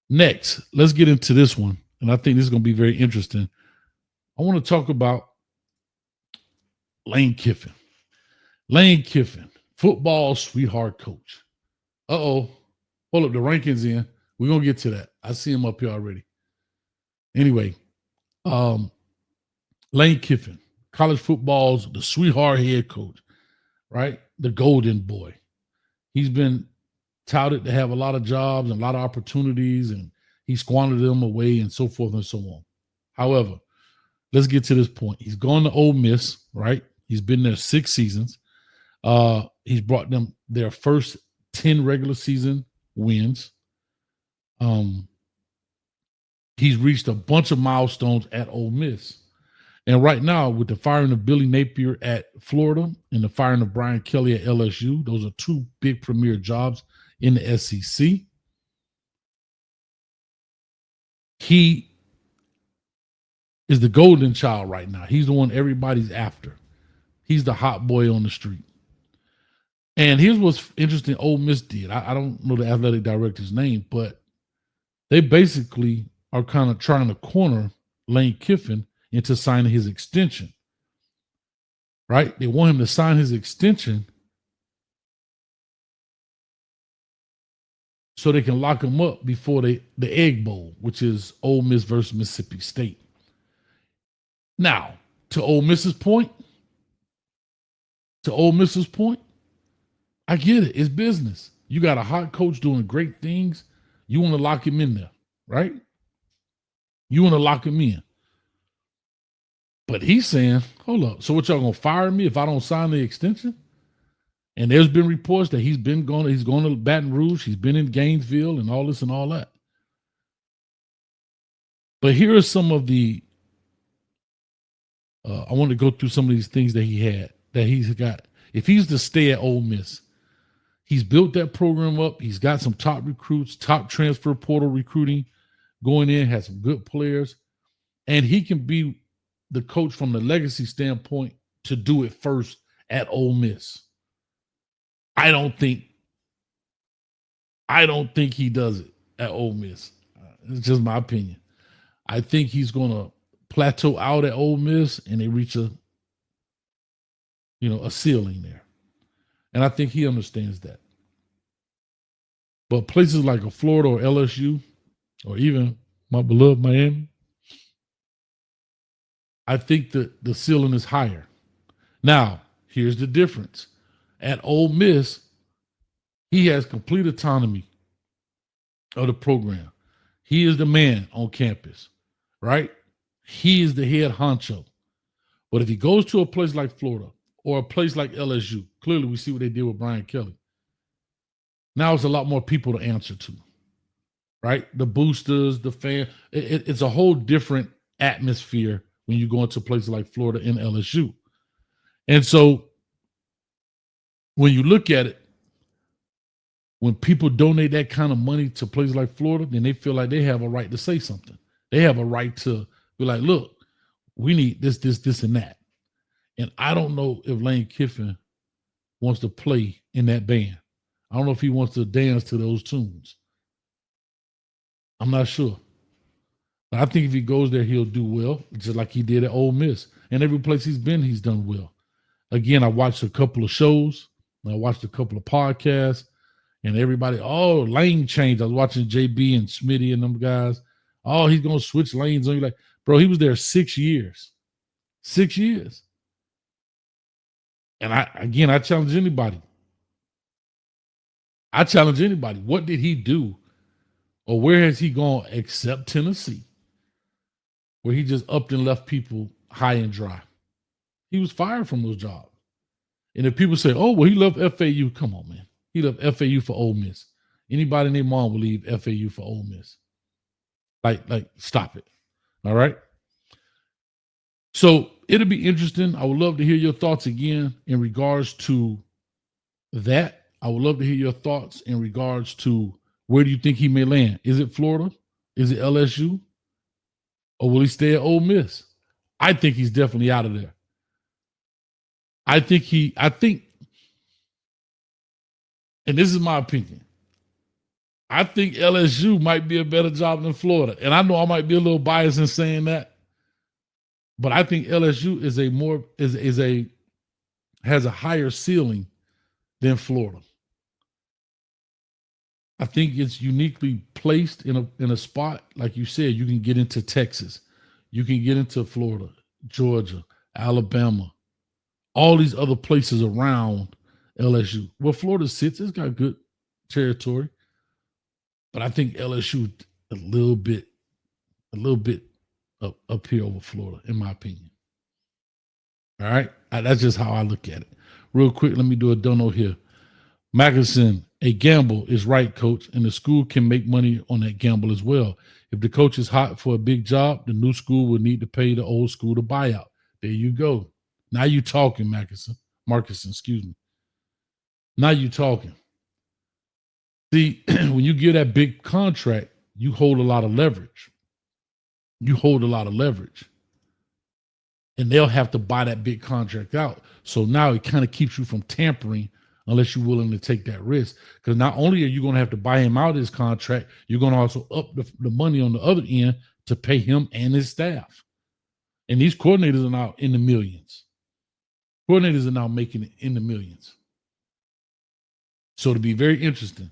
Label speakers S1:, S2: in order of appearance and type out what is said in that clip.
S1: Next, let's get into this one. And I think this is going to be very interesting. I want to talk about Lane Kiffin. Lane Kiffin, football sweetheart coach. Uh-oh. Hold up, the rankings in. We're going to get to that. I see him up here already. Anyway, um, Lane Kiffin, college football's the sweetheart head coach, right? The golden boy. He's been touted to have a lot of jobs and a lot of opportunities, and he squandered them away and so forth and so on. However, let's get to this point. He's gone to Ole Miss, right? He's been there 6 seasons. He's brought them their first 10 regular season wins. He's reached a bunch of milestones at Ole Miss. And right now, with the firing of Billy Napier at Florida and the firing of Brian Kelly at LSU, those are 2 big premier jobs in the SEC. He is the golden child right now. He's the one everybody's after. He's the hot boy on the street. And here's what's interesting Ole Miss did. I don't know the athletic director's name, but they basically are kind of trying to corner Lane Kiffin into signing his extension, right? They want him to sign his extension so they can lock him up before the Egg Bowl, which is Ole Miss versus Mississippi State. Now, to Ole Miss's point, I get it. It's business. You got a hot coach doing great things. You want to lock him in there, right? You want to lock him in. But he's saying, hold up. So what, y'all going to fire me if I don't sign the extension? And there's been reports that he's going to Baton Rouge. He's been in Gainesville and all this and all that. But here are some of the, I want to go through some of these things that he's got. If he's to stay at Ole Miss, he's built that program up. He's got some top recruits, top transfer portal recruiting going in, has some good players. And he can be the coach from the legacy standpoint to do it first at Ole Miss. I don't think he does it at Ole Miss. It's just my opinion. I think he's going to plateau out at Ole Miss and they reach a ceiling there. And I think he understands that. But places like a Florida or LSU or even my beloved Miami, I think that the ceiling is higher. Now, here's the difference. At Ole Miss, he has complete autonomy of the program. He is the man on campus, right? He is the head honcho. But if he goes to a place like Florida or a place like LSU, clearly we see what they did with Brian Kelly. Now it's a lot more people to answer to, right? The boosters, the fan. It's a whole different atmosphere when you go into places like Florida and LSU. And so when you look at it, when people donate that kind of money to places like Florida, then they feel like they have a right to say something. They have a right to be like, look, we need this, and that. And I don't know if Lane Kiffin wants to play in that band. I don't know if he wants to dance to those tunes. I'm not sure. But I think if he goes there, he'll do well, just like he did at Ole Miss. And every place he's been, he's done well. Again, I watched a couple of shows. I watched a couple of podcasts. And everybody, lane change. I was watching JB and Smitty and them guys. Oh, he's going to switch lanes on you. Like, bro, he was there 6 years. 6 years. And I challenge anybody. What did he do? Or where has he gone except Tennessee? Where he just upped and left people high and dry. He was fired from those jobs. And if people say, oh, well, he left FAU. Come on, man. He left FAU for Ole Miss. Anybody in their mom will leave FAU for Ole Miss. Like, stop it. All right? So it'll be interesting. I would love to hear your thoughts again in regards to that. I would love to hear your thoughts in regards to where do you think he may land? Is it Florida? Is it LSU? Or will he stay at Ole Miss? I think he's definitely out of there. I think, and this is my opinion, I think LSU might be a better job than Florida. And I know I might be a little biased in saying that, but I think LSU is a more is a has a higher ceiling than Florida. I think it's uniquely placed in a spot, like you said, you can get into Texas, you can get into Florida, Georgia, Alabama, all these other places around LSU. Where Florida sits, it's got good territory, but I think LSU a little bit up here over Florida, in my opinion. All right, that's just how I look at it. Real quick, let me do a dono here. Mackinson, a gamble is right, coach, and the school can make money on that gamble as well. If the coach is hot for a big job, the new school will need to pay the old school to buy out. There you go. Now you talking, Markinson, excuse me. Now you talking. See, when you get that big contract, you hold a lot of leverage. You hold a lot of leverage. And they'll have to buy that big contract out. So now it kind of keeps you from tampering unless you're willing to take that risk. Because not only are you going to have to buy him out of his contract, you're going to also up the money on the other end to pay him and his staff. And these coordinators are now in the millions. Coordinators are now making it in the millions. So it'll be very interesting.